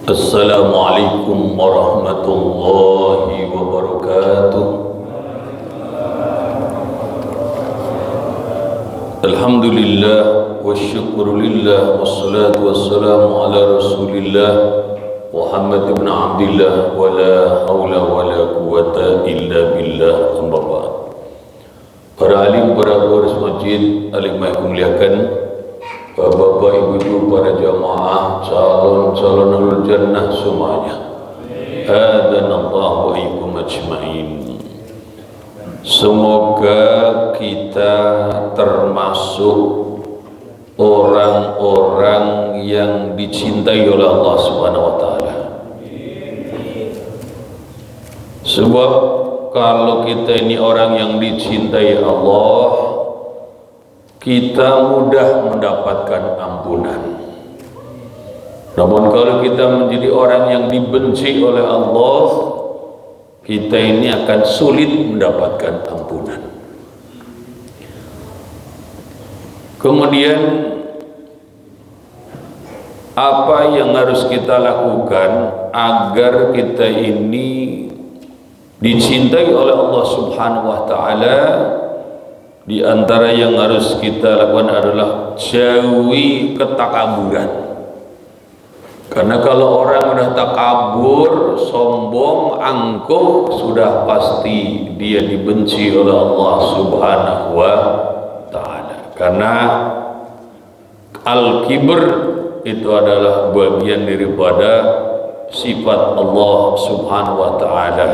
Assalamualaikum warahmatullahi wabarakatuh. Alhamdulillah wa syukurulillah wassalatu wassalamu ala rasulillah Muhammad ibn Abdillah wa la hawla wa la quwata illa billah. Amma ba'd. Para alim, para pengurus masjid, alim yang muliakan, bapak, ibu-ibu, para jamaah, calon-calon ahli jannah semuanya. Adanallahu wa iyyakum ajmain. Semoga kita termasuk orang-orang yang dicintai oleh Allah Subhanahu wa taala. Sebab kalau kita ini orang yang dicintai Allah, kita mudah mendapatkan ampunan. Namun kalau kita menjadi orang yang dibenci oleh Allah, kita ini akan sulit mendapatkan ampunan. Kemudian apa yang harus kita lakukan agar kita ini dicintai oleh Allah Subhanahu wa taala? Di antara yang harus kita lakukan adalah jauhi ketakaburan. Karena kalau orang sudah takabur, sombong, angkuh, sudah pasti dia dibenci oleh Allah Subhanahu wa taala. Karena al-kibr itu adalah bagian daripada sifat Allah Subhanahu wa taala.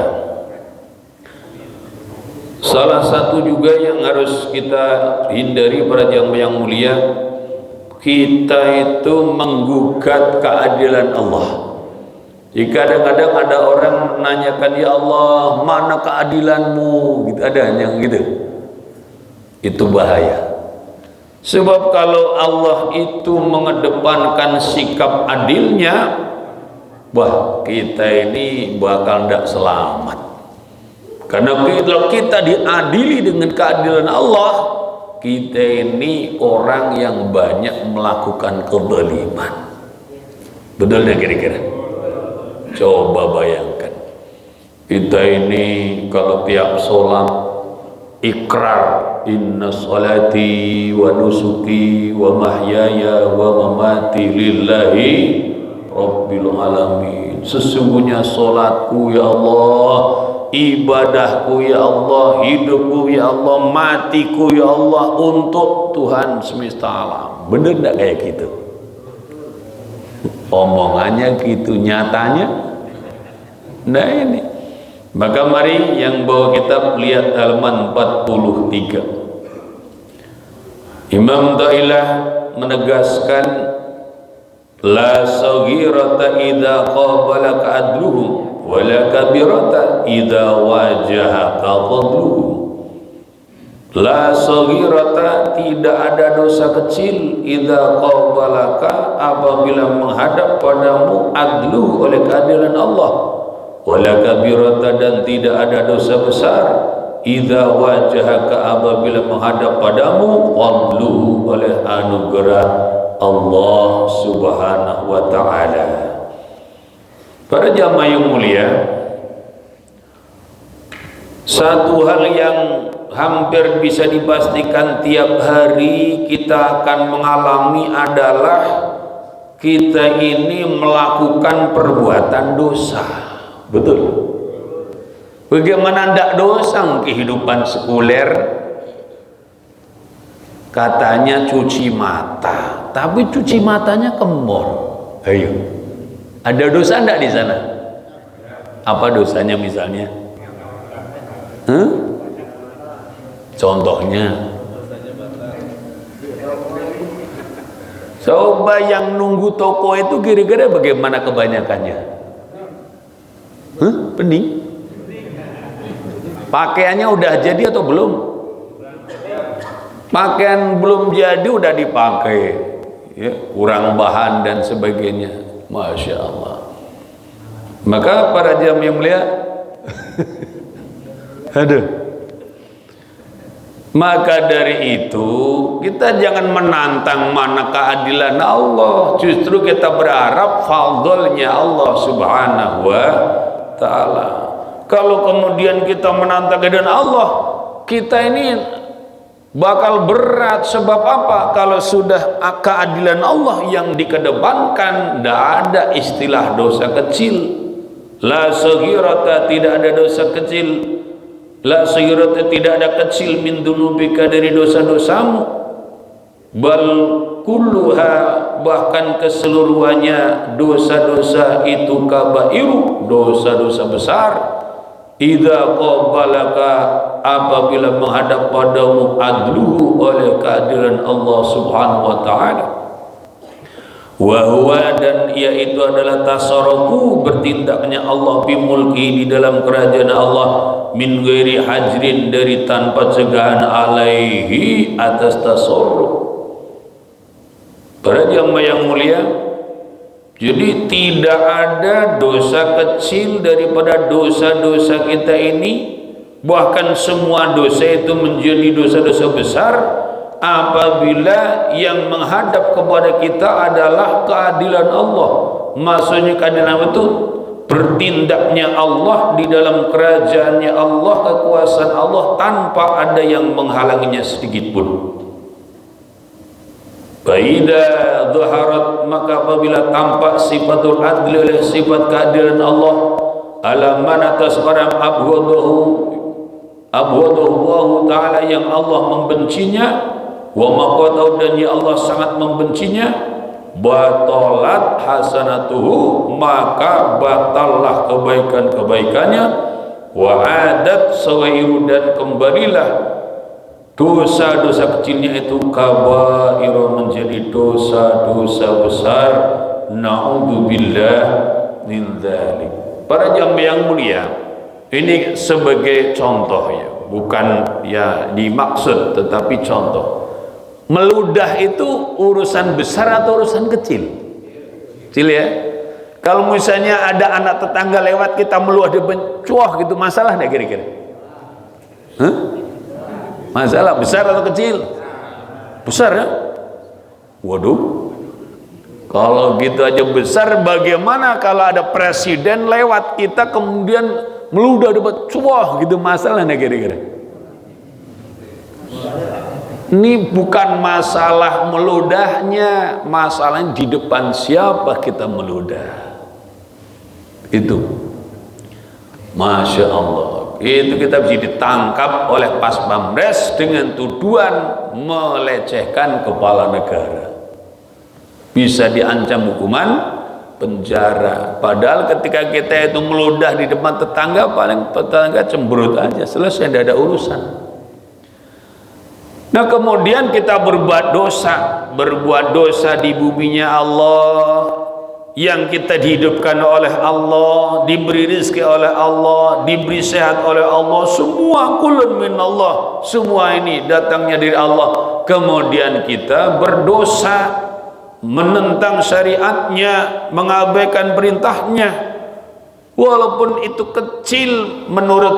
Salah satu juga yang harus kita hindari para jamaah yang mulia, kita itu menggugat keadilan Allah. Jika kadang-kadang ada orang menanyakan, ya Allah, mana keadilanmu? Gitu, ada yang gitu. Itu bahaya. Sebab kalau Allah itu mengedepankan sikap adilnya, wah, kita ini bakal tidak selamat. Karena kalau kita diadili dengan keadilan Allah, kita ini orang yang banyak melakukan kezaliman. Betul tidak kira-kira? Coba bayangkan, kita ini kalau tiap sholat ikrar, inna sholati wa nusuki wa mahyaya wa mamati lillahi rabbil alamin. Sesungguhnya sholatku ya Allah, ibadahku ya Allah, hidupku ya Allah, matiku ya Allah untuk Tuhan semesta alam. Bener enggak kayak gitu? Omongannya gitu, nyatanya nah ini. Maka mari yang bawa kitab lihat halaman 43. Imam Da'ilah menegaskan, la saghirata idza qabalaka adluhum wala kabirata idza wajahaka fadluhum. La saghirata, tidak ada dosa kecil, idza qabalaka, apabila menghadap padamu, adlu, oleh keadilan Allah, wala kabirata, dan tidak ada dosa besar, idza wajahaka, apabila menghadap padamu, fadluhu, oleh anugerah Allah Subhanahu wa taala. Para jamaah yang mulia, satu hal yang hampir bisa dipastikan tiap hari kita akan mengalami adalah kita ini melakukan perbuatan dosa. Betul? Bagaimana ndak dosa? Kehidupan sekuler katanya cuci mata, tapi cuci matanya ke mall. Ayo, ada dosa enggak di sana? Apa dosanya misalnya? Contohnya, coba yang nunggu toko itu kira-kira bagaimana kebanyakannya? Pening? Pakaiannya udah jadi atau belum? Pakaian belum jadi udah dipakai, ya, kurang bahan dan sebagainya. Masya Allah. Maka para jamaah yang mulia, aduh, Maka dari itu kita jangan menantang mana keadilan Allah, justru kita berharap fadlnya Allah subhanahu wa ta'ala. Kalau kemudian kita menantang keadilan Allah, kita ini bakal berat. Sebab apa? Kalau sudah keadilan Allah yang dikedepankan, tidak ada istilah dosa kecil. La saghirata, tidak ada dosa kecil. La saghirata, tidak ada kecil min dunubika, dari dosa-dosamu. Bal kulluha, bahkan keseluruhannya dosa-dosa itu kabairu, dosa-dosa besar. Idza qabalaka, apabila menghadap padamu adluhu, oleh keadilan Allah subhanahu wa ta'ala. Wa huwa, dan yaitu adalah tasarrufu, bertindaknya Allah bimulki, di dalam kerajaan Allah, min ghairi hajrin, dari tanpa cegahan, alaihi, atas tasarruf. Para jamaah yang mulia, jadi tidak ada dosa kecil daripada dosa-dosa kita ini. Bahkan semua dosa itu menjadi dosa-dosa besar apabila yang menghadap kepada kita adalah keadilan Allah. Maksudnya keadilan itu bertindaknya Allah di dalam kerajaannya Allah, kekuasaan Allah, tanpa ada yang menghalanginya sedikit pun. Faida zaharat, maka apabila tampak sifatul adli, oleh sifat keadilan Allah, ala man, atas orang abghadahu Allah ta'ala, yang Allah membencinya, wa maqatahu, dan ya Allah sangat membencinya, batalat hasanatuhu, maka batallah kebaikan-kebaikannya, wa adat sawairu, dan kembalilah dosa-dosa kecilnya itu kabairu, menjadi dosa-dosa besar. Na'udzubillah min dzalik. Para jamaah yang mulia, ini sebagai contoh ya, bukan ya dimaksud, tetapi contoh. Meludah itu urusan besar atau urusan kecil? Kecil ya. Kalau misalnya ada anak tetangga lewat, kita meluah di bencuah gitu, masalah enggak kira-kira? Hah? Masalah besar atau kecil? Besar ya? Waduh, kalau gitu aja besar, bagaimana kalau ada presiden lewat, kita kemudian meludah debat cuah gitu, masalah nih kira-kira? Ini bukan masalah meludahnya, masalahnya di depan siapa kita meludah. Itu, Masya Allah, itu kita bisa ditangkap oleh Pas Pamres dengan tuduhan melecehkan kepala negara, bisa diancam hukuman penjara. Padahal ketika kita itu meludah di depan tetangga, paling tetangga cemberut aja, selesai, tidak ada urusan. Nah kemudian kita berbuat dosa di buminya Allah, yang kita dihidupkan oleh Allah, diberi rezeki oleh Allah, diberi sehat oleh Allah, semua kulun min Allah, semua ini datangnya dari Allah. Kemudian kita berdosa, menentang syariatnya, mengabaikan perintahnya, walaupun itu kecil menurut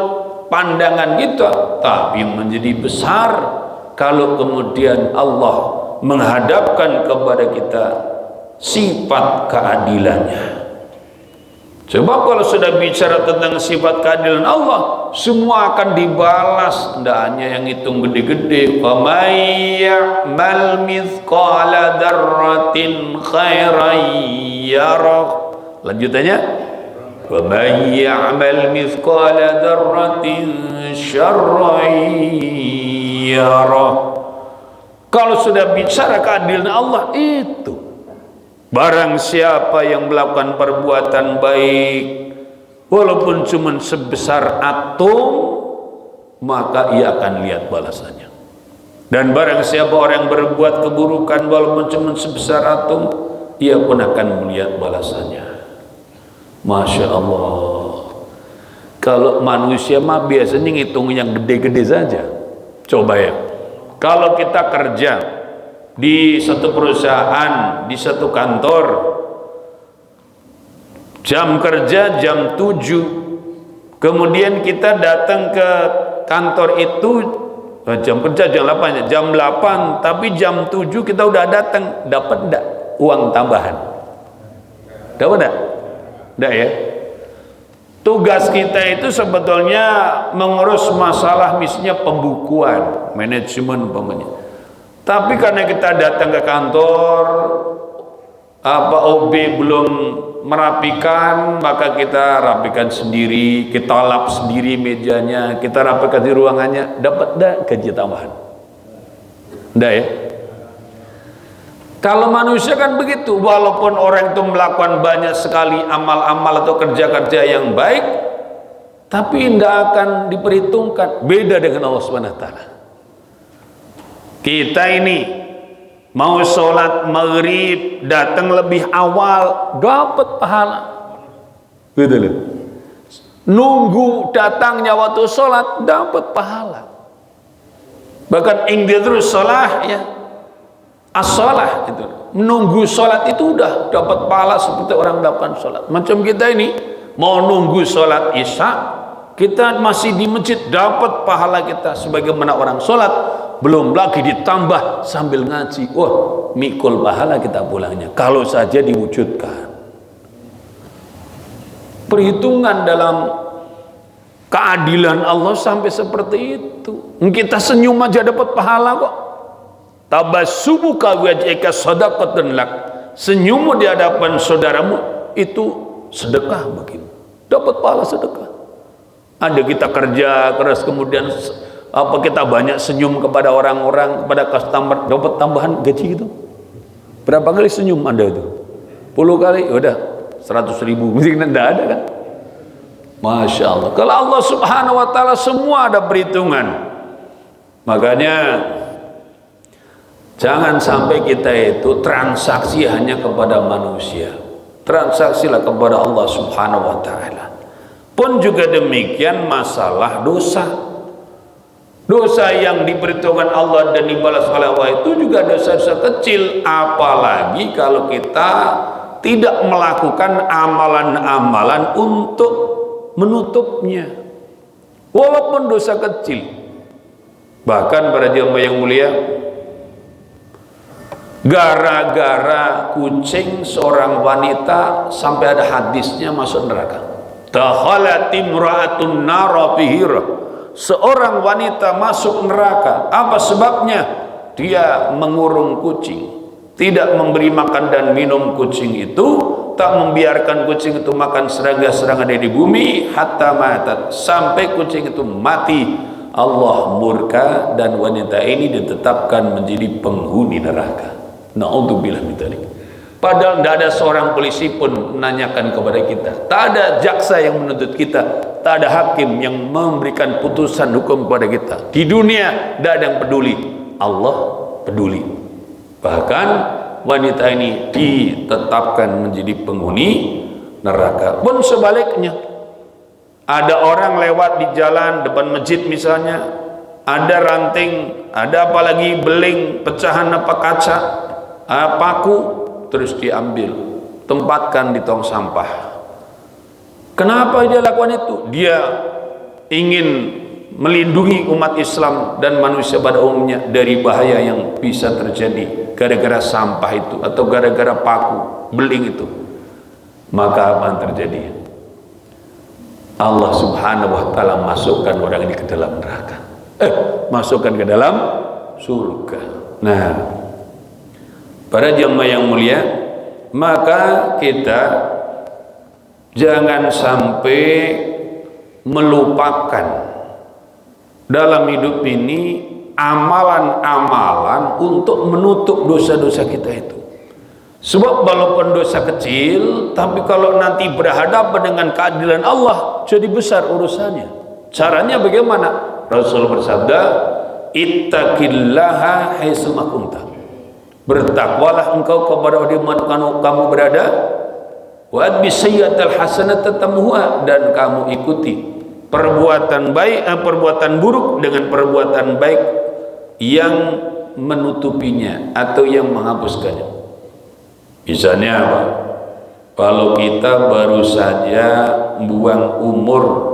pandangan kita, tapi menjadi besar kalau kemudian Allah menghadapkan kepada kita sifat keadilannya. Sebab kalau sudah bicara tentang sifat keadilan Allah, semua akan dibalas, tidak hanya yang hitung gede-gede. Faman ya'mal mithqala dzarratin khairan yarah. Lanjutannya, faman ya'mal mithqala dzarratin syarran yarah. Kalau sudah bicara keadilan Allah, itu barang siapa yang melakukan perbuatan baik walaupun cuma sebesar atom, maka ia akan lihat balasannya. Dan barang siapa orang yang berbuat keburukan walaupun cuma sebesar atom, ia pun akan melihat balasannya. Masya Allah. Kalau manusia mah biasanya ngitung yang gede-gede saja. Coba ya, kalau kita kerja di satu perusahaan, di satu kantor, jam kerja jam 7, kemudian kita datang ke kantor itu jam kerja jam 8, jam 8 tapi jam 7 kita udah datang, dapat enggak uang tambahan? Dapat enggak? Enggak ya. Tugas kita itu sebetulnya mengurus masalah misalnya pembukuan, manajemen umpamanya. Tapi karena kita datang ke kantor, OB belum merapikan, maka kita rapikan sendiri, kita lap sendiri mejanya, kita rapikan di ruangannya, dapat enggak gaji tambahan? Enggak ya. Kalau manusia kan begitu, walaupun orang itu melakukan banyak sekali amal-amal atau kerja-kerja yang baik, tapi tidak akan diperhitungkan. Beda dengan Allah SWT. Kita ini mau sholat maghrib datang lebih awal, dapat pahala. Gitu loh. Nunggu datangnya waktu sholat, dapat pahala. Bahkan ingdidrus sholat ya, as-sholah itu, menunggu sholat itu udah dapat pahala seperti orang melakukan sholat. Macam kita ini mau nunggu sholat isya, kita masih di masjid, dapat pahala kita sebagaimana orang sholat. Belum lagi ditambah sambil ngaji, wah mikul pahala kita pulangnya kalau saja diwujudkan. Perhitungan dalam keadilan Allah sampai seperti itu. Kita senyum aja dapat pahala kok. Tabassumuka wajhika shadaqatun lak. Senyummu di hadapan saudaramu itu sedekah bagimu. Dapat pahala sedekah. Ada kita kerja keras kemudian kita banyak senyum kepada orang-orang, kepada customer, dapat tambahan gaji gitu. Berapa kali senyum Anda itu? 10 kali, udah 100.000. Mungkin enggak ada kan? Masya Allah. Kalau Allah Subhanahu wa ta'ala semua ada perhitungan. Makanya jangan sampai kita itu transaksi hanya kepada manusia. Transaksilah kepada Allah Subhanahu wa ta'ala. Pun juga demikian masalah dosa. Dosa yang diperhitungkan Allah dan dibalas oleh Allah itu juga dosa-dosa kecil. Apalagi kalau kita tidak melakukan amalan-amalan untuk menutupnya. Walaupun dosa kecil. Bahkan para jamaah yang mulia, gara-gara kucing seorang wanita sampai ada hadisnya masuk neraka. Dakhalat imra'atun nara bihira. Seorang wanita masuk neraka. Apa sebabnya? Dia mengurung kucing, tidak memberi makan dan minum kucing itu, tak membiarkan kucing itu makan serangga-serangga dari bumi, hatta matat, sampai kucing itu mati. Allah murka dan wanita ini ditetapkan menjadi penghuni neraka. Na'udzubillah min dzalik. Padahal tidak ada seorang polisi pun menanyakan kepada kita, tak ada jaksa yang menuntut kita, tak ada hakim yang memberikan putusan hukum kepada kita. Di dunia tidak ada yang peduli, Allah peduli. Bahkan wanita ini ditetapkan menjadi penghuni neraka. Pun sebaliknya, ada orang lewat di jalan depan masjid misalnya, ada ranting, ada apalagi beling, pecahan apa kaca, paku, terus diambil, tempatkan di tong sampah. Kenapa dia lakukan itu? Dia ingin melindungi umat Islam dan manusia pada umumnya dari bahaya yang bisa terjadi gara-gara sampah itu atau gara-gara paku, beling itu. Maka apa yang terjadi? Allah Subhanahu wa ta'ala masukkan orang ini ke dalam neraka. Masukkan ke dalam surga. Nah, para jamaah yang mulia, maka kita jangan sampai melupakan dalam hidup ini amalan-amalan untuk menutup dosa-dosa kita itu. Sebab walaupun dosa kecil, tapi kalau nanti berhadapan dengan keadilan Allah, jadi besar urusannya. Caranya bagaimana? Rasul bersabda, ittaqillaha haitsu ma kunta. Bertakwalah engkau kepada di mana kamu berada, wa adbi sayyi'atal hasanata tamhuha, dan kamu ikuti perbuatan baik, perbuatan buruk dengan perbuatan baik yang menutupinya atau yang menghapuskannya. Misalnya apa? Kalau kita baru saja buang umur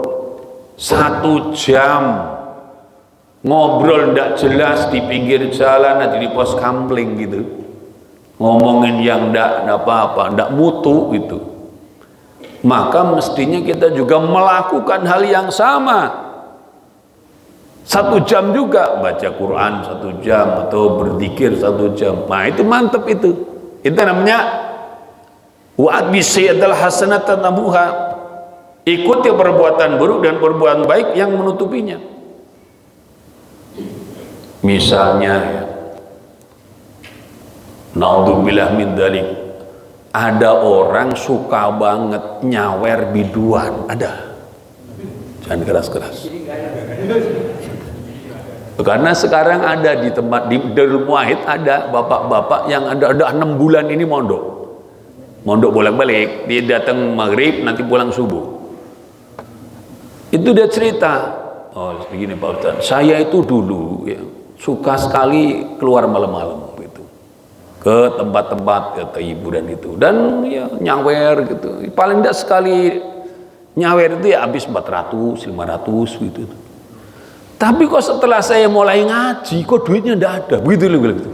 1 jam ngobrol ndak jelas di pinggir jalan atau di pos kamling gitu, ngomongin yang ndak apa-apa, ndak mutu gitu, maka mestinya kita juga melakukan hal yang sama. 1 jam juga baca Quran 1 jam atau berzikir 1 jam. Nah itu mantep itu namanya wa'ad bisayyidil hasanatan tamuha. Ikuti perbuatan buruk dan perbuatan baik yang menutupinya. Misalnya ya, naudzubillah min dzalik, ada orang suka banget nyawer biduan, ada. Jangan keras-keras. Karena sekarang ada di tempat di Darul Muahid ada bapak-bapak yang ada 6 bulan ini mondok bolak-balik, dia datang maghrib nanti pulang subuh. Itu dia cerita, oh begini Pak Ustaz, saya itu dulu ya, suka sekali keluar malam-malam gitu ke tempat-tempat kata hiburan itu, dan ya nyawer gitu, paling tidak sekali nyawer itu ya habis 400 500 gitu. Tapi kok setelah saya mulai ngaji, kok duitnya ndak ada, begitu loh gitu.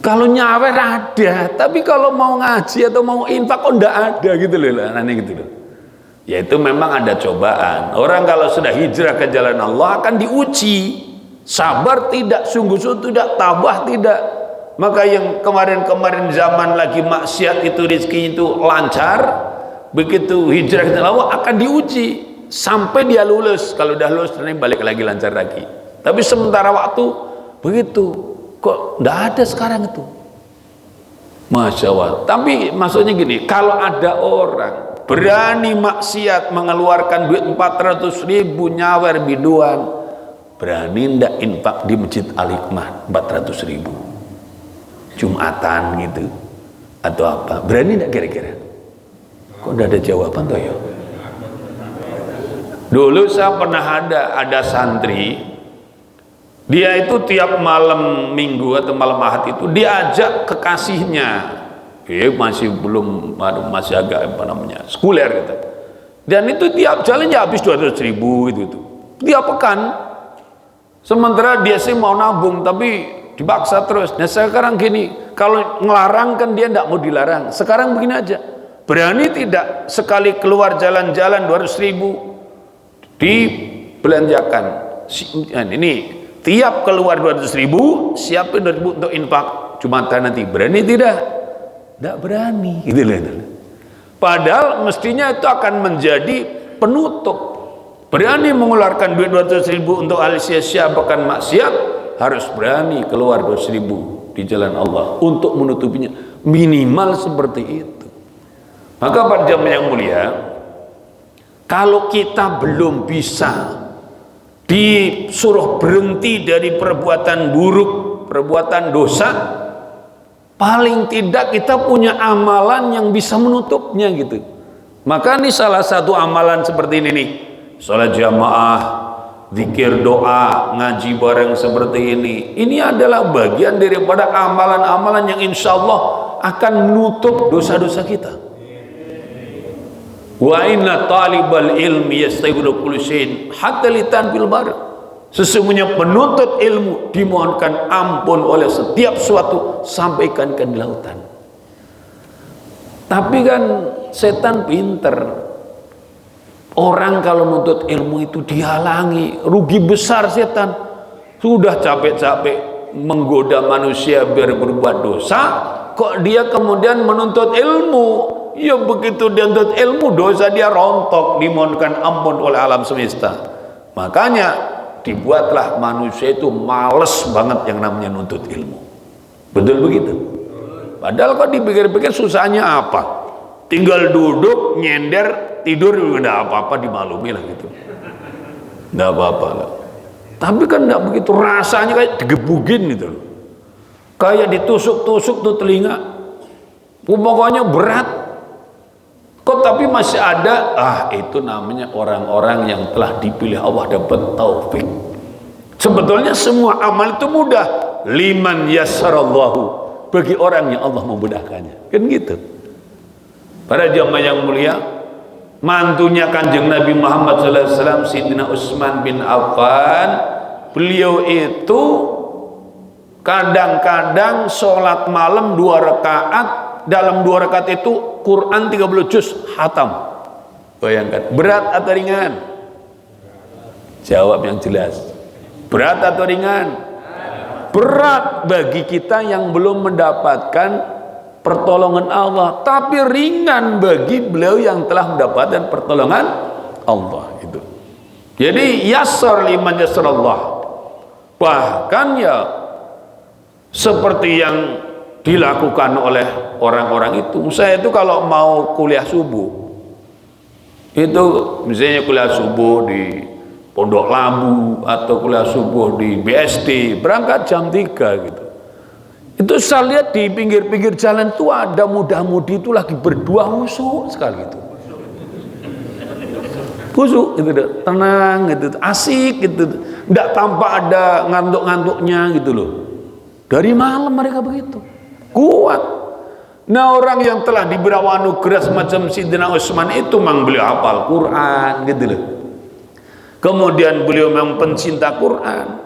Kalau nyawer ada, tapi kalau mau ngaji atau mau infak kok ndak ada gitu loh, aneh gitu loh. Ya itu memang ada cobaan. Orang kalau sudah hijrah ke jalan Allah akan diuji, sabar tidak, sungguh-sungguh tidak, tabah tidak. Maka yang kemarin-kemarin zaman lagi maksiat itu rezeki itu lancar, begitu hijrah ke jalan Allah akan diuji sampai dia lulus. Kalau udah lulus nanti balik lagi lancar lagi. Tapi sementara waktu begitu, kok nggak ada sekarang itu. Masya Allah. Tapi maksudnya gini, kalau ada orang berani maksiat mengeluarkan duit 400.000 nyawer biduan, berani ndak infak di Masjid Al-Hikmah 400.000 Jumatan gitu atau apa, berani ndak kira-kira? Kok ndak ada jawaban toh ya? Dulu saya pernah ada santri, dia itu tiap malam minggu atau malam ahad itu diajak kekasihnya, masih belum, masih agak apa namanya, sekuler gitu, dan itu tiap jalannya habis 200.000 itu tiap pekan. Sementara dia sih mau nabung tapi dipaksa terus. Nah sekarang gini, kalau ngelarang kan dia tidak mau dilarang. Sekarang begini aja, berani tidak sekali keluar jalan-jalan 200.000 dibelanjakan, ini tiap keluar 200.000 siapin 200.000 untuk infak Jumatan nanti, berani tidak? Tidak berani gitu loh. Padahal mestinya itu akan menjadi penutup. Berani mengeluarkan duit 200.000 untuk al-sia-sia bahkan maksiat, harus berani keluar 200.000 di jalan Allah untuk menutupinya, minimal seperti itu. Maka pada jamaah yang mulia, kalau kita belum bisa disuruh berhenti dari perbuatan buruk, perbuatan dosa, paling tidak kita punya amalan yang bisa menutupnya gitu. Maka ini salah satu amalan seperti ini nih, salat jamaah, zikir, doa, ngaji bareng seperti ini. Ini adalah bagian daripada amalan-amalan yang insya Allah akan menutup dosa-dosa kita. Wa inna talibal ilmi yastaghfiru kulli syai'in hatta litan fil bar. Sesungguhnya penuntut ilmu dimohonkan ampun oleh setiap suatu sampai ikan di lautan. Tapi kan setan pinter. Orang kalau nuntut ilmu itu dihalangi, rugi besar setan. Sudah capek-capek menggoda manusia biar berbuat dosa, kok dia kemudian menuntut ilmu. Ya begitu dia nuntut ilmu, dosa dia rontok, dimohonkan ampun oleh alam semesta. Makanya dibuatlah manusia itu males banget yang namanya nuntut ilmu. Betul begitu? Padahal kok dipikir-pikir susahnya apa? Tinggal duduk, nyender, tidur, udah apa-apa, dimaklumi lah gitu. Nggak apa-apa lah. Tapi kan nggak begitu, rasanya kayak digebugin gitu. Kayak ditusuk-tusuk tuh telinga. Pokoknya berat. Kok tapi masih ada, itu namanya orang-orang yang telah dipilih Allah dapat taufik. Sebetulnya semua amal itu mudah, liman yassarallahu, bagi orang yang Allah memudahkannya, kan gitu. Para jamaah yang mulia, mantunya Kanjeng Nabi Muhammad SAW, Sayyidina Utsman bin Affan. Beliau itu kadang-kadang sholat malam 2 rakaat, dalam 2 rakaat itu Quran 30 juz hatam. Bayangkan, berat atau ringan? Jawab yang jelas. Berat atau ringan? Berat bagi kita yang belum mendapatkan pertolongan Allah, tapi ringan bagi beliau yang telah mendapatkan pertolongan Allah itu. Jadi yassar liman yassarallah. Bahkan ya seperti yang dilakukan oleh orang-orang itu. Saya itu kalau mau kuliah subuh itu, misalnya kuliah subuh di Pondok Labu atau kuliah subuh di BSD, berangkat jam 3 gitu. Itu saya lihat di pinggir-pinggir jalan itu ada muda-mudi itu lagi berdua, khusyuk sekali gitu. Khusyuk gitu, tenang gitu, asik gitu. Enggak tampak ada ngantuk-ngantuknya gitu loh. Dari malam mereka begitu. Kuat. Nah, orang yang telah diberi anugerah semacam Sayyidina Utsman itu memang beliau hafal Quran gitu loh. Kemudian beliau memang pencinta Quran.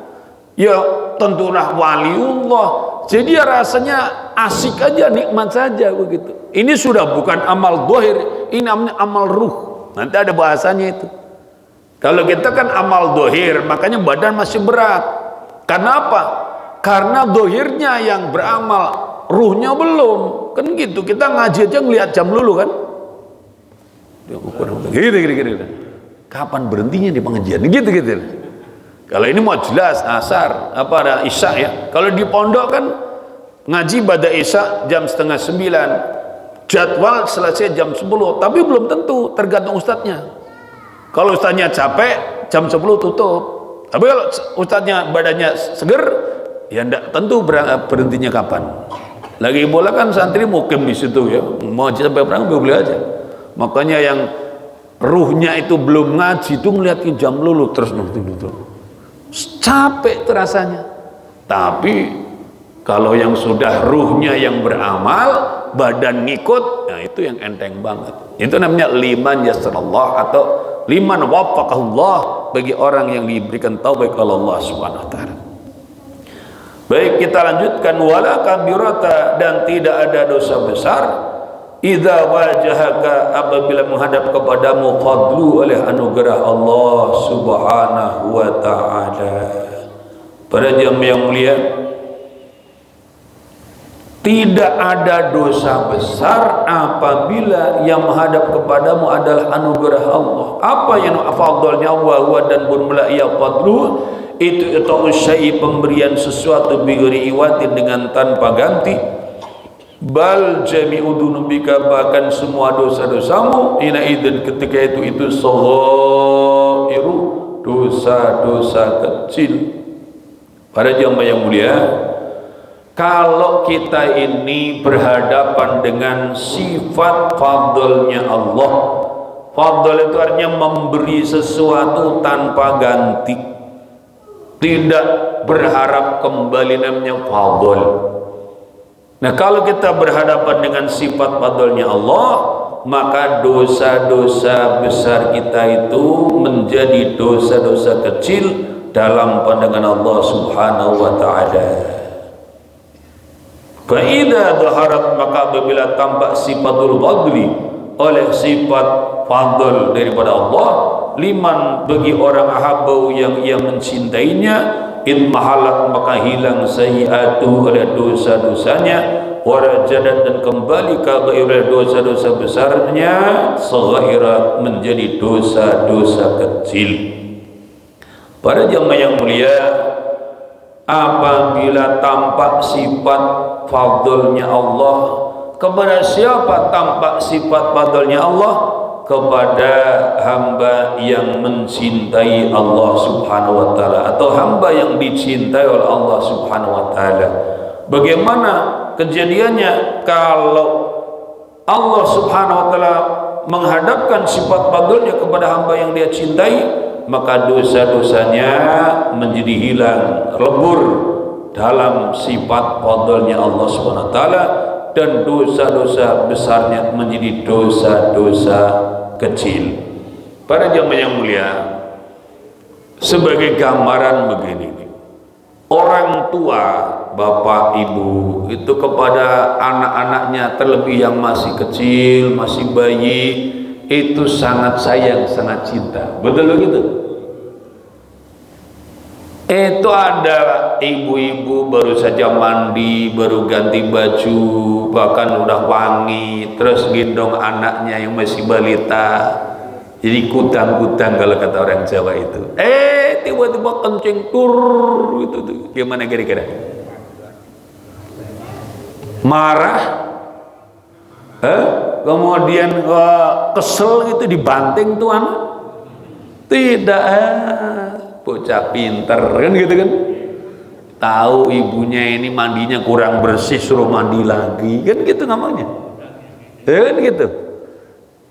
Ya tentulah waliullah. Jadi ya rasanya asik aja, nikmat saja begitu. Ini sudah bukan amal dohir, ini namanya amal ruh. Nanti ada bahasanya itu. Kalau kita kan amal dohir, makanya badan masih berat. Karena apa? Karena dohirnya yang beramal, ruhnya belum. Kan gitu, kita ngaji aja ngelihat jam dulu kan. Gitu. Kapan berhentinya di pengajian? Gitu. Kalau ini mau jelas asar, apa ada isya ya. Kalau di pondok kan ngaji pada isya jam 8:30. Jadwal selesai jam 10, tapi belum tentu, tergantung ustadznya. Kalau ustadznya capek, jam 10 tutup. Tapi kalau ustadznya badannya seger, ya enggak tentu berhentinya kapan. Lagi bola kan santri mukim di situ ya, mau sampai perang boleh aja. Makanya yang ruhnya itu belum ngaji itu ngeliatin jam lulu terus capek terasanya. Tapi kalau yang sudah ruhnya yang beramal, badan ngikut, nah itu yang enteng banget. Itu namanya liman yassarallah atau liman waffaqahullah, bagi orang yang diberikan taufik oleh Allah Subhanahu wa taala. Baik, kita lanjutkan. Wala kabirata, dan tidak ada dosa besar idza wajahaka, apabila menghadap kepadamu fadlu oleh anugerah Allah Subhanahu wa taala. Para jamaah yang mulia, tidak ada dosa besar apabila yang menghadap kepadamu adalah anugerah Allah. Apa yang fadlnya Allah dan bunmula ya fadlu, itu syai, pemberian sesuatu bighairi iwatin, dengan tanpa ganti. Bal jami'u dzunubika, bahkan semua dosa-dosamu, ina idzin ketika itu saghairu, dosa-dosa kecil. Para jamaah yang mulia, kalau kita ini berhadapan dengan sifat fadlnya Allah, fadl itu artinya memberi sesuatu tanpa ganti, tidak berharap kembali, namanya fadl. Nah, kalau kita berhadapan dengan sifat fadlnya Allah, maka dosa-dosa besar kita itu menjadi dosa-dosa kecil dalam pandangan Allah Subhanahu wa taala. Fa idza dhaharat, maka apabila tampak sifatul fadli, oleh sifat fadl daripada Allah, liman, bagi orang ahabbau yang ia mencintainya, idmahalat, maka hilang sayiatu, oleh dosa-dosanya, warajadat, dan kembali oleh dosa-dosa besarnya, saghairat, menjadi dosa-dosa kecil. Para jamaah yang mulia, apabila tampak sifat fadlnya Allah, kepada siapa tampak sifat fadlnya Allah? Kepada hamba yang mencintai Allah Subhanahu wa taala, atau hamba yang dicintai oleh Allah Subhanahu wa taala. Bagaimana kejadiannya kalau Allah Subhanahu wa taala menghadapkan sifat fadlnya kepada hamba yang dia cintai, maka dosa-dosanya menjadi hilang, lebur dalam sifat fadlnya Allah Subhanahu wa taala. dan dosa-dosa besarnya menjadi dosa-dosa kecil. Para jamaah yang mulia, sebagai gambaran begini, orang tua, bapak, ibu itu kepada anak-anaknya, terlebih yang masih kecil, masih bayi, itu sangat sayang, sangat cinta. Betul begitu? Itu ada ibu-ibu baru saja mandi, baru ganti baju, bahkan udah wangi, terus gendong anaknya yang masih balita. Jadi kutang-kutang kalau kata orang Jawa itu. Tiba-tiba kencing tur gitu tuh. Gimana kira-kira? Marah? Kemudian kesel gitu, dibanting tuh anak? Tidak. Bocah pinter kan gitu kan, tahu ibunya ini mandinya kurang bersih, suruh mandi lagi kan gitu namanya, kan gitu.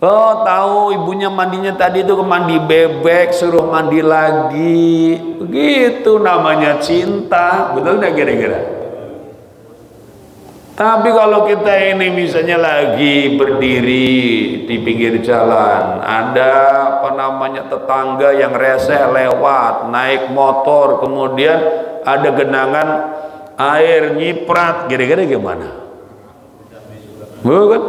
Oh, tahu ibunya mandinya tadi itu mandi bebek, suruh mandi lagi, begitu namanya cinta. Betul nggak kira-kira? Tapi kalau kita ini misalnya lagi berdiri di pinggir jalan, ada tetangga yang reseh lewat, naik motor, kemudian ada genangan air nyiprat, kira-kira gimana? Bukan?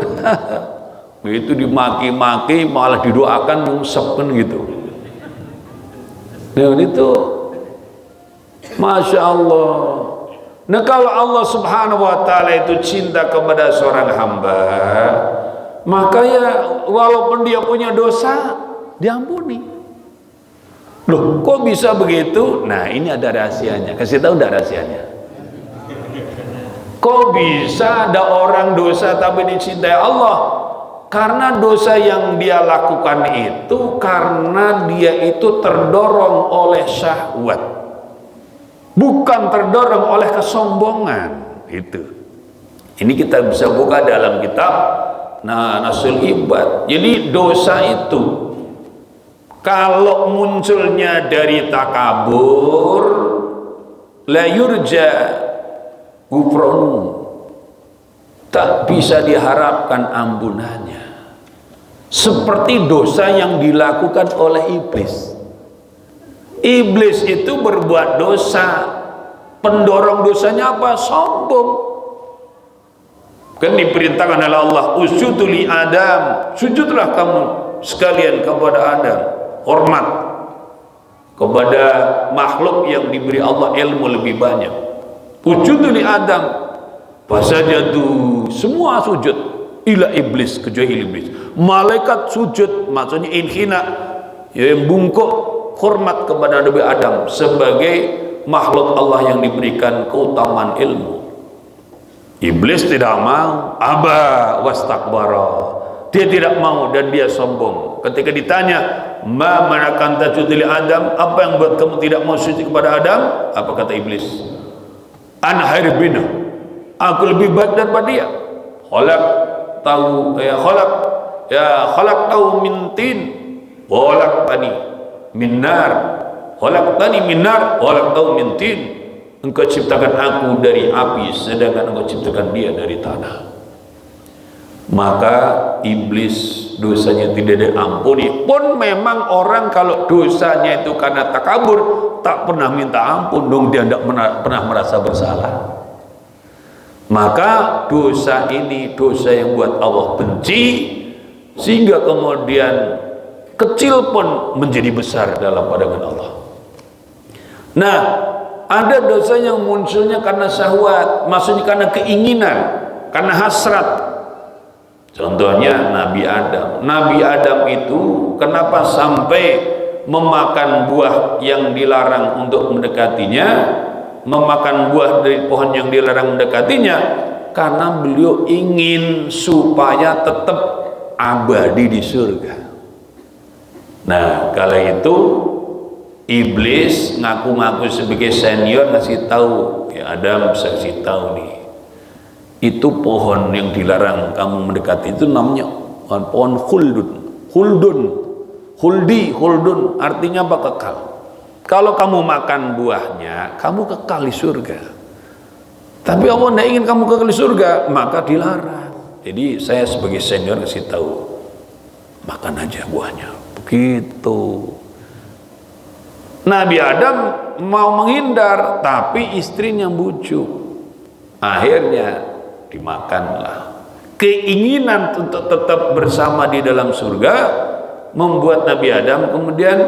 Itu dimaki-maki, malah didoakan nyungsepkan gitu. Dan itu Masya Allah. Nah, kalau Allah Subhanahu wa ta'ala itu cinta kepada seorang hamba, maka ya walaupun dia punya dosa, diampuni. Loh, kok bisa begitu? Nah, ini ada rahasianya. Kasih tahu enggak rahasianya? Kok bisa ada orang dosa tapi dicintai Allah? Karena dosa yang dia lakukan itu karena dia itu terdorong oleh syahwat, bukan terdorong oleh kesombongan. Itu. Ini kita bisa buka dalam kitab Nasul Ibad. Jadi dosa itu kalau munculnya dari takabur, la yurja gufranu, tak bisa diharapkan ampunannya. Seperti dosa yang dilakukan oleh iblis. Iblis itu berbuat dosa, pendorong dosanya apa? Sombong. Kan diperintahkan oleh Allah, usjudu li Adam, sujudlah kamu sekalian kepada Adam. Hormat kepada makhluk yang diberi Allah ilmu lebih banyak. Usjudu li Adam, fasajadu, semua sujud, ila iblis, kecuali iblis. Malaikat sujud, maksudnya inhina, yang bungkuk hormat kepada Nabi Adam sebagai makhluk Allah yang diberikan keutamaan ilmu. Iblis tidak mau, aba wastakbara, dia tidak mau dan dia sombong. Ketika ditanya, ma manakan tasjud li Adam, apa yang buat kamu tidak mau sujud kepada Adam? Apa kata iblis? Ana khair bina, aku lebih baik daripada dia. Khalaq tahu min tin, khalaq tani min nar, khalaq tani min nar, khalaq tahu min tin. Engkau ciptakan aku dari api, sedangkan engkau ciptakan dia dari tanah. Maka iblis dosanya tidak diampuni. Pun memang orang kalau dosanya itu karena takabur, tak pernah minta ampun dong, dia tidak pernah merasa bersalah. Maka dosa ini dosa yang buat Allah benci, sehingga kemudian kecil pun menjadi besar dalam pandangan Allah. Nah, ada dosa yang munculnya karena syahwat, maksudnya karena keinginan, karena hasrat. Contohnya Nabi Adam. Nabi Adam itu kenapa sampai memakan buah yang dilarang untuk mendekatinya, memakan buah dari pohon yang dilarang mendekatinya? Karena beliau ingin supaya tetap abadi di surga. Nah, kala itu iblis ngaku-ngaku sebagai senior, ngasih tahu, ya Adam, saya kasih tahu nih, itu pohon yang dilarang kamu mendekati itu namanya pohon khuldun, artinya apa? Kekal. Kalau kamu makan buahnya, kamu kekal di surga. Tapi Allah tidak ingin kamu kekal di surga, maka dilarang. Jadi saya sebagai senior kasih tahu, makan aja buahnya. Begitu. Nabi Adam mau menghindar, tapi istrinya bujuk. Akhirnya dimakanlah. Keinginan untuk tetap bersama di dalam surga membuat Nabi Adam kemudian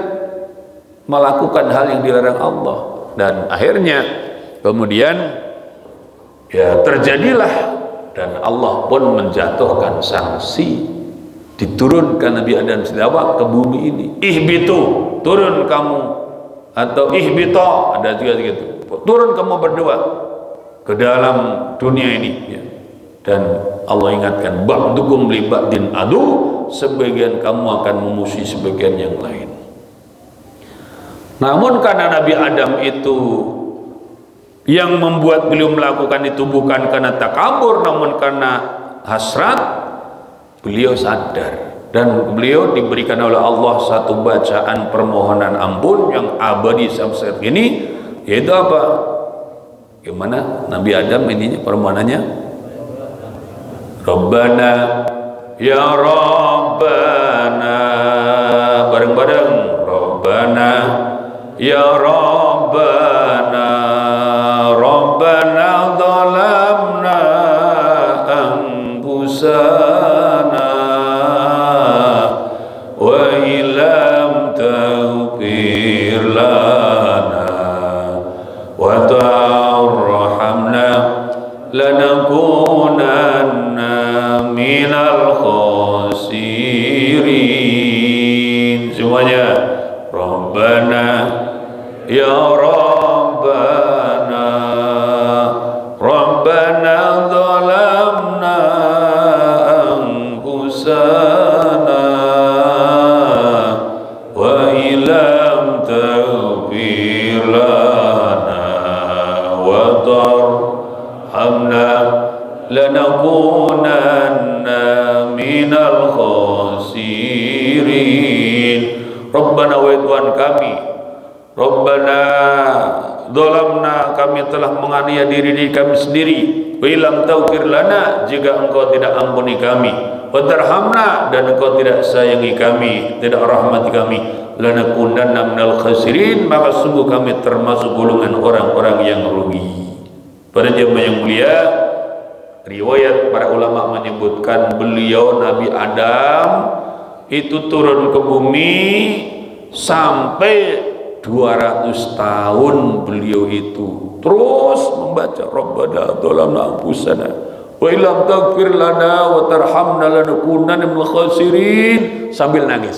melakukan hal yang dilarang Allah. Dan akhirnya kemudian ya terjadilah, dan Allah pun menjatuhkan sanksi, diturunkan Nabi Adam ke bumi ini. Ihbitu, turun kamu, atau ihbita, ada juga gitu, turun kamu berdua ke dalam dunia ini ya. Dan Allah ingatkan, ba'dukum li ba'din adu, sebagian kamu akan memusuhi sebagian yang lain. Namun karena Nabi Adam itu, yang membuat beliau melakukan itu bukan karena takabur, namun karena hasrat, beliau sadar. Dan beliau diberikan oleh Allah satu bacaan permohonan ampun yang abadi sampai saat ini, yaitu apa? Gimana Nabi Adam ininya permohonannya? Rabbana ya Rabbana, bareng-bareng, Rabbana ya Rabbana, Rabbana dhalamna anfusana wa illam taghfir lana wa tarhamna lanakunanna minal khasirin. Semuanya, Rabbana ya Rabbana, Rabbana dhalamna anfusana wa illam taghfir lana wa tarhamna lanakunanna minal khasirin. Rabbana, wa Tuhan kami, Rabbana dhalamna, kami telah menganiaya diri kami sendiri, wa illam taghfir lana, jika engkau tidak ampuni kami, wa tarhamna, dan engkau tidak sayangi kami, tidak rahmati kami, lanakunanna minal khasirin, maka sungguh kami termasuk golongan orang-orang yang rugi. Pada jemaah yang mulia, riwayat para ulama menyebutkan beliau Nabi Adam itu turun ke bumi sampai 200 tahun. Beliau itu terus membaca Rabbana dhalamna anfusana wa illam taghfir lana wa tarhamna lanakunanna minal khasirin, sambil nangis,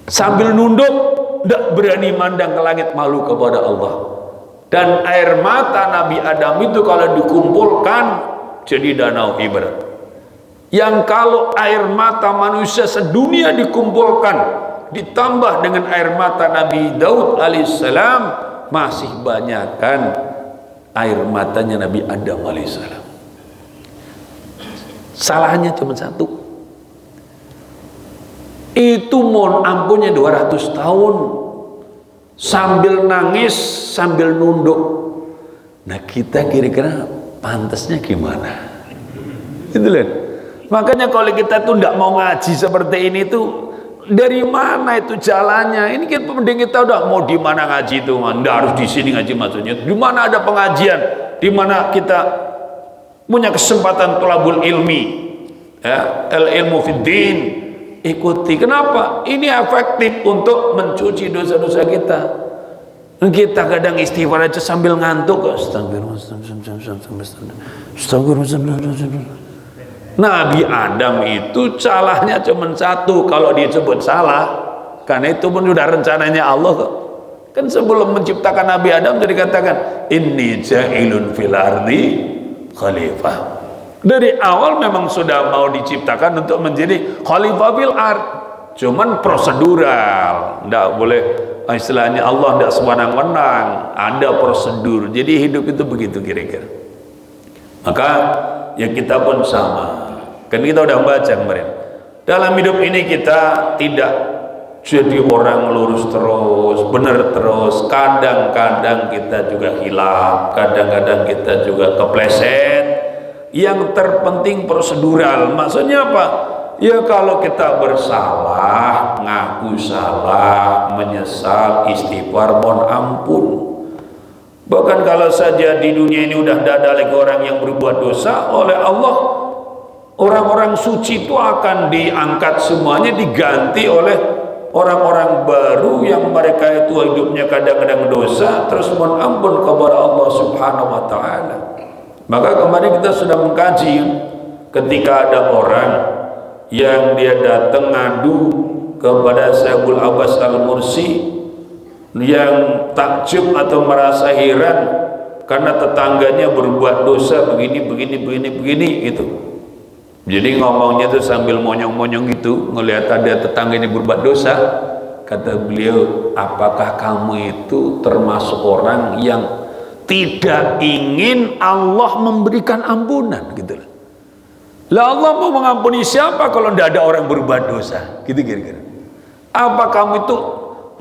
sambil nunduk, tidak berani mandang ke langit, malu kepada Allah. Dan air mata Nabi Adam itu kalau dikumpulkan jadi danau ibarat, yang kalau air mata manusia sedunia dikumpulkan ditambah dengan air mata Nabi Daud alaihissalam, masih banyakkan air matanya Nabi Adam alaihissalam. Salahnya cuma satu, itu mohon ampunnya 200 tahun sambil nangis, sambil nunduk. Nah kita kira-kira pantasnya gimana? Itu loh. Makanya kalau kita tuh tidak mau ngaji seperti ini tuh, dari mana itu jalannya? Ini kan penting kita udah mau di mana ngaji itu, nggak harus di sini ngaji, maksudnya di mana ada pengajian, di mana kita punya kesempatan thalabul ilmi, ya, al ilmu fid din, ikuti. Kenapa? Ini efektif untuk mencuci dosa-dosa kita. Kita kadang istighfar aja sambil ngantuk, astagfirullah. Nabi Adam itu salahnya cuma satu, kalau disebut salah, karena itu pun sudah rencananya Allah kok. Kan sebelum menciptakan Nabi Adam sudah dikatakan inni ja'ilun fil ardi khalifah. Dari awal memang sudah mau diciptakan untuk menjadi khalifah fil ard, cuman prosedural, tidak boleh istilahnya Allah tidak sewenang-wenang, ada prosedur. Jadi hidup itu begitu kira-kira. Maka ya kita pun sama, kan kita udah baca kemarin, dalam hidup ini kita tidak jadi orang lurus terus, benar terus. Kadang-kadang kita juga hilaf, kadang-kadang kita juga kepleset. Yang terpenting prosedural. Maksudnya apa? Ya kalau kita bersalah, ngaku salah, menyesal, istighfar, mohon ampun. Bahkan kalau saja di dunia ini udah tidak ada lagi orang yang berbuat dosa, oleh Allah orang-orang suci itu akan diangkat semuanya, diganti oleh orang-orang baru yang mereka itu hidupnya kadang-kadang dosa, terus mohon ampun kepada Allah Subhanahu wa taala. Maka kemarin kita sudah mengkaji, ketika ada orang yang dia datang ngadu kepada Syaikhul Abbas Al-Mursi, yang takjub atau merasa heran karena tetangganya berbuat dosa begini gitu. Jadi ngomongnya tuh sambil monyong-monyong gitu, ngelihat ada tetangganya berbuat dosa. Kata beliau, apakah kamu itu termasuk orang yang tidak ingin Allah memberikan ampunan gitu? Lah Allah mau mengampuni siapa kalau tidak ada orang berbuat dosa? Gitu kira-kira. Apa kamu itu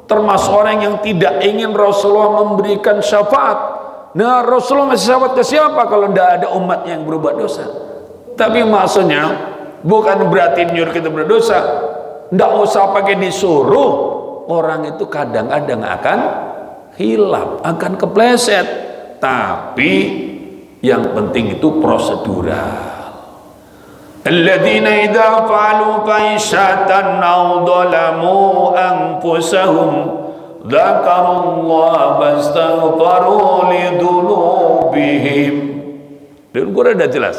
termasuk orang yang tidak ingin Rasulullah memberikan syafaat? Nah, Rasulullah ngasih syafaat ke siapa kalau tidak ada umat yang berbuat dosa? Tapi maksudnya bukan berarti nyuruh kita berdosa. Tidak usah pakai disuruh. Orang itu kadang-kadang akan hilaf, akan kepleset. Tapi yang penting itu prosedural. Alladzina idza fa'alu fahisatan aw dhalamu anfusahum dzakarullaha fastaghfaru lidzunubihim. Dan Quran sudah jelas.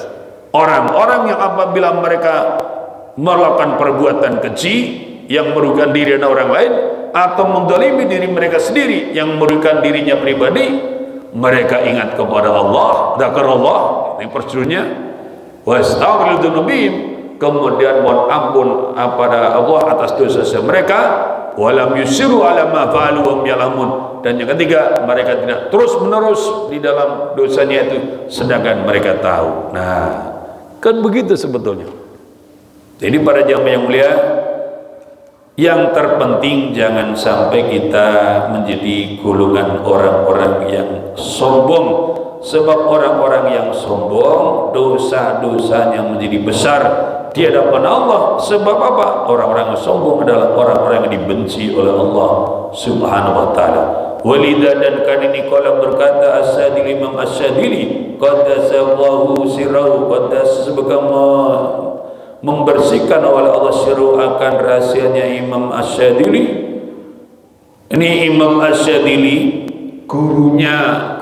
Orang-orang yang apabila mereka melakukan perbuatan keji yang merugikan diri dan orang lain, atau menzalimi diri mereka sendiri yang merugikan dirinya pribadi, mereka ingat kepada Allah, dzakarullah, ini prosedurnya, wastaghfiru lidzunubihim, kemudian mohon ampun kepada Allah atas dosa mereka, walam yusiru ala ma fa'alu wa hum ya'lamun, dan yang ketiga, mereka tidak terus menerus di dalam dosanya itu sedangkan mereka tahu. Nah, kan begitu sebetulnya. Jadi para jamaah yang mulia, yang terpenting jangan sampai kita menjadi golongan orang-orang yang sombong. Sebab orang-orang yang sombong, dosa-dosanya menjadi besar di hadapan Allah. Sebab apa? Orang-orang yang sombong adalah orang-orang yang dibenci oleh Allah Subhanahu wa taala. Walida, dan kan ini kalau berkata As-Sadili, Imam As-Sadili, qaddasallahu sirrahu, qaddas, sebagai membersihkan oleh Allah sirru akan rahasianya Imam As-Sadili. Ini Imam As-Sadili gurunya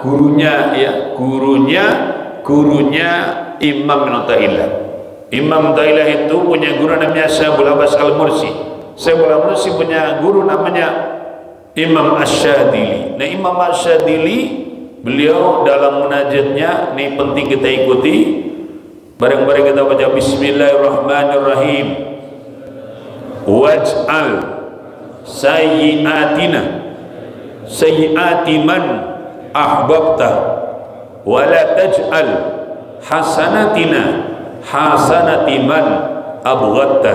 Imam Mu'tazilah. Imam Mu'tazilah itu punya guru namanya Syaikhul Abbas Al-Mursi. Syaikhul Al-Mursi punya guru namanya Imam Asy-Syadzili. Nah, Imam Asy-Syadzili beliau dalam munajatnya, ini penting kita ikuti. Bareng-bareng kita baca Bismillahirrahmanirrahim. Waj'al sayyi'atina sayyi'ati man ahbabta wa la taj'al hasanatina hasanati man abghadta.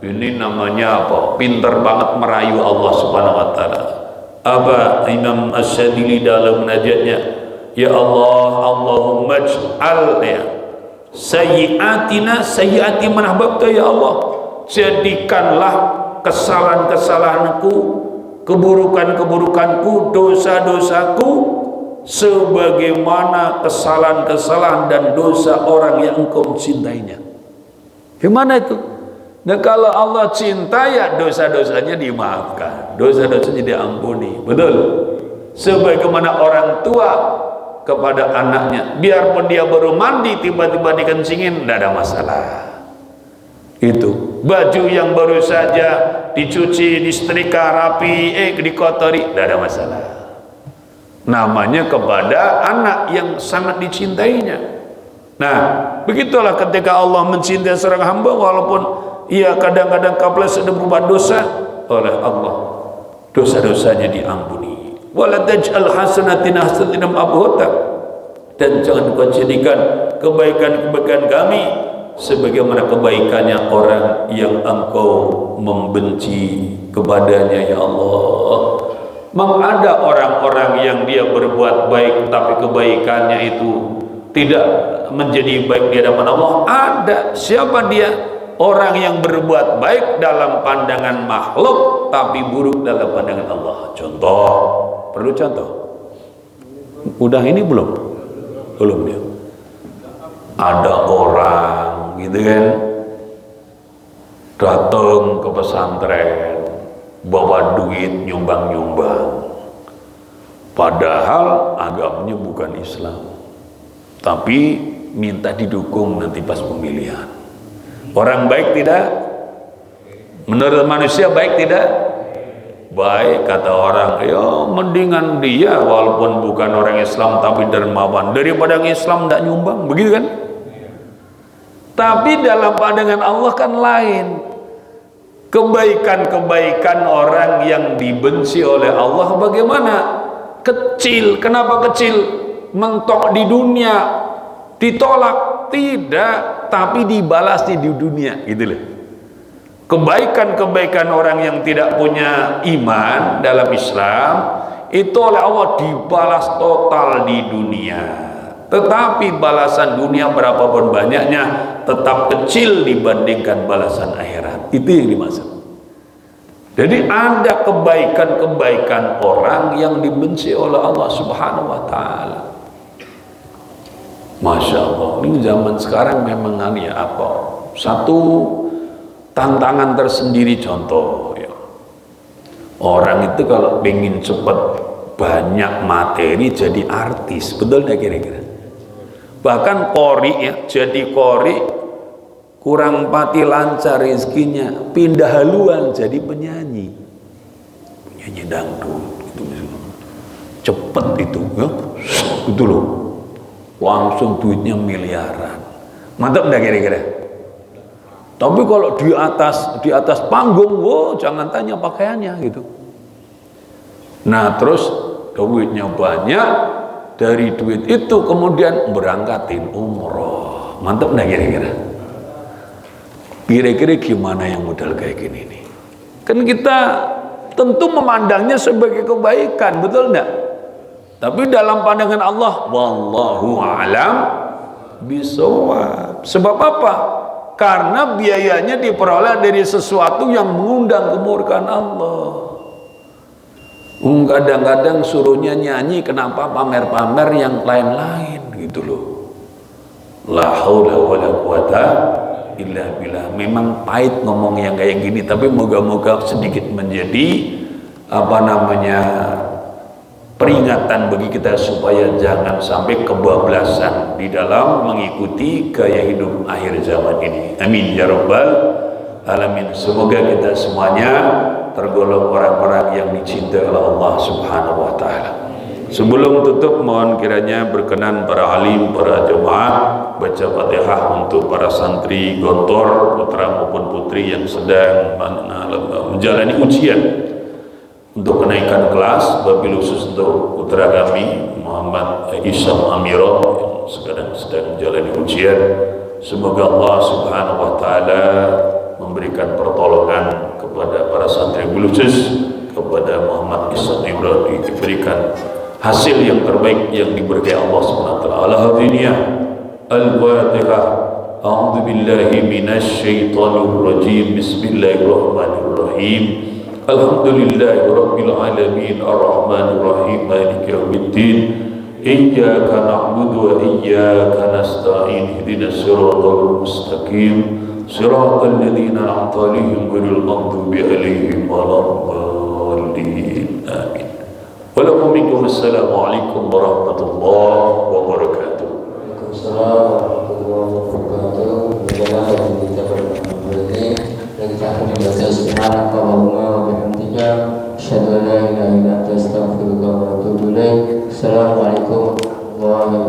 Ini namanya apa? Pinter banget merayu Allah Subhanahu wa taala. Apa Imam Asy-Syadzili dalam munajatnya? Ya Allah, Allahumma ij'al sayyi'atina sayyi'ati man ahbabta, ya Allah, jadikanlah kesalahan-kesalahanku, keburukan-keburukanku, dosa-dosaku sebagaimana kesalahan-kesalahan dan dosa orang yang engkau cintainya. Gimana itu? Nah, kalau Allah cinta, ya dosa-dosanya dimaafkan, dosa-dosanya diampuni. Betul? Sebagaimana orang tua kepada anaknya, biarpun dia baru mandi tiba-tiba dikencingin, tidak ada masalah. Itu baju yang baru saja dicuci, disetrika rapi, dikotori, tidak ada masalah. Namanya kepada anak yang sangat dicintainya. Nah, begitulah ketika Allah mencintai seorang hamba, walaupun ia kadang-kadang kepleset dan berbuat dosa, oleh Allah dosa-dosanya diampuni. Wala taj'al hasanatina hasanatan abghata, dan jangan kau jadikan kebaikan-kebaikan kami sebagaimana kebaikannya orang yang engkau membenci kepadanya ya Allah. Memang ada orang-orang yang dia berbuat baik tapi kebaikannya itu tidak menjadi baik di hadapan Allah. Ada. Siapa dia? Orang yang berbuat baik dalam pandangan makhluk tapi buruk dalam pandangan Allah. Contoh, perlu contoh? Udah ini belum? Belum ya. Ada orang gitu kan datang ke pesantren bawa duit nyumbang-nyumbang, padahal agamanya bukan Islam, tapi minta didukung nanti pas pemilihan. Orang baik tidak? Menurut manusia baik tidak? Baik, kata orang, ya mendingan dia walaupun bukan orang Islam tapi dermawan daripada yang Islam tidak nyumbang, begitu kan? Tapi dalam pandangan Allah kan lain. Kebaikan-kebaikan orang yang dibenci oleh Allah bagaimana? Kecil. Kenapa kecil? Mentok di dunia, ditolak tidak, tapi dibalas di dunia, gitu loh. Kebaikan-kebaikan orang yang tidak punya iman dalam Islam itu oleh Allah dibalas total di dunia. Tetapi balasan dunia berapapun banyaknya tetap kecil dibandingkan balasan akhirat. Itu yang dimaksud. Jadi ada kebaikan-kebaikan orang yang dibenci oleh Allah Subhanahu wa taala. Masya Allah, ini zaman sekarang memang ya apa? Satu tantangan tersendiri contoh ya. Orang itu kalau ingin cepat banyak materi jadi artis, betul nggak kira-kira? Bahkan qori ya, jadi qori kurang pati lancar rezekinya, pindah haluan jadi penyanyi dangdut gitu, cepet itu ya, gitu loh, langsung duitnya miliaran, mantap nggak kira-kira? Tapi kalau di atas panggung, wow, jangan tanya pakaiannya gitu. Nah terus duitnya banyak, dari duit itu kemudian berangkatin umroh, mantap nggak kira-kira? Kira-kira gimana yang modal kayak gini nih? Kan kita tentu memandangnya sebagai kebaikan, betul enggak? Tapi dalam pandangan Allah, wallahu a'lam bishawab. Sebab apa? Karena biayanya diperoleh dari sesuatu yang mengundang kemurkaan Allah. Kadang-kadang suruhnya nyanyi, kenapa pamer-pamer yang lain-lain gitu loh. La haula wala quwata illa billah. Memang pahit ngomong yang kayak gini, tapi moga-moga sedikit menjadi peringatan bagi kita supaya jangan sampai kebablasan di dalam mengikuti gaya hidup akhir zaman ini. Amin ya rabbal alamin. Semoga kita semuanya tergolong orang-orang yang dicintai oleh Allah Subhanahu wa taala. Sebelum tutup, mohon kiranya berkenan para alim, para jemaah baca Fatihah untuk para santri Gontor, putra maupun putri yang sedang menjalani ujian untuk kenaikan kelas, wabil khusus untuk putra kami Muhammad Isyam Amiro yang sedang menjalani ujian. Semoga Allah Subhanahu wa taala memberikan pertolongan kepada para santri, khusus kepada Muhammad Isyam Amiro, diberikan hasil yang terbaik yang diberkahi Allah Subhanahu wa taala. Al-Hadiniyah Al-Fatihah. A'udzu billahi minasy syaithanir rajim. Bismillahirrahmanirrahim. Alhamdulillahi rabbil alamin arrahmanir rahim maliki yaumiddin iyyaka na'budu wa iyyaka nasta'in ihdinas siratal mustaqim siratal ladzina an'amta 'alaihim ghairil maghdubi 'alaihim waladdallin amin. Wassalamualaikum warahmatullahi wabarakatuh. Waalaikumsalam warahmatullahi wabarakatuh. Assalamualaikum warahmatullahi wabarakatuh.